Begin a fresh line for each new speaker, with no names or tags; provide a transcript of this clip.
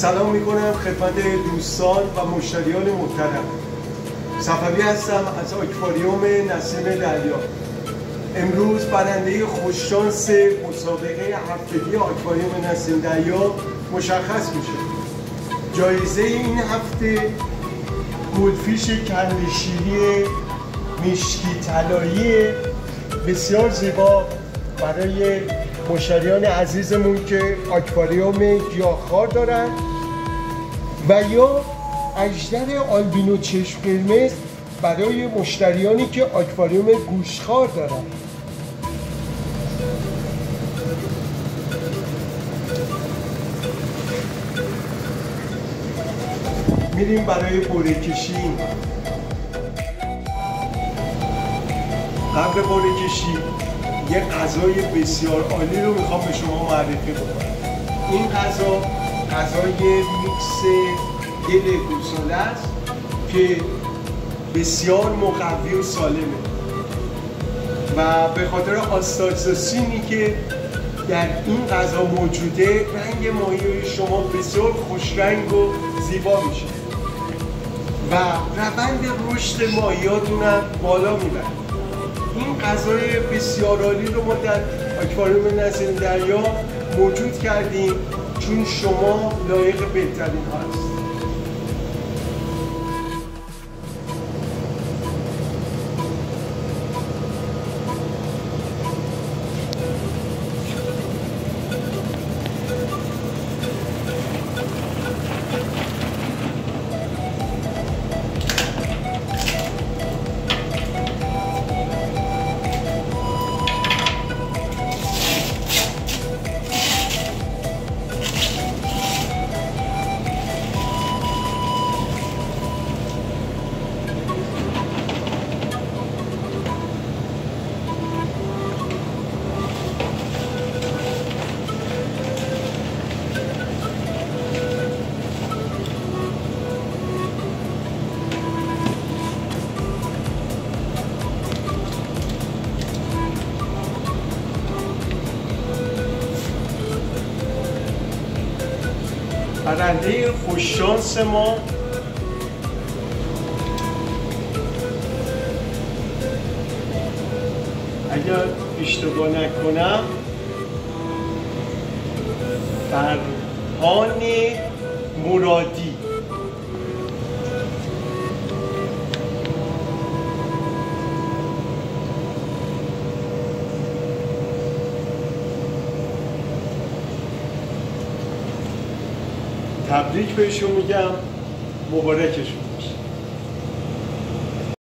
سلام میکنم خدمت دوستان و مشتریان محترم. صفوی هستم از آکواریوم نسیم دریا. امروز برنده خوششانس مسابقه هفتگی آکواریوم نسیم دریا مشخص میشه. جایزه این هفته گلدفیش کندشیری مشکی طلایی بسیار زیبا برای مشتریان عزیزمون که آکواریوم گیاهخوار دارن و یا اژدر آلبینو چشم قرمز برای مشتریانی که آکواریوم گوشتخوار دارن. میریم برای قرعه کشی. قبل قرعه کشی یه غذای بسیار عالی رو میخوام به شما معرفی بکنم. این غذای میکس گل گوساله است که بسیار مقوی و سالمه و به خاطر آستاکساسینی که در این غذا موجوده رنگ ماهی شما بسیار خوشرنگ و زیبا میشه و روند رشد ماهیاتون هم بالا میبره. این غذای بسیار عالی رو ما در آکواریوم نسیم دریا موجود کردیم چون شما لایق بهترین هست. برنده خوششانس ما اگر اشتباه نکنم فرهان مرادی. تبریک بهشون میگم، مبارکشون باشه.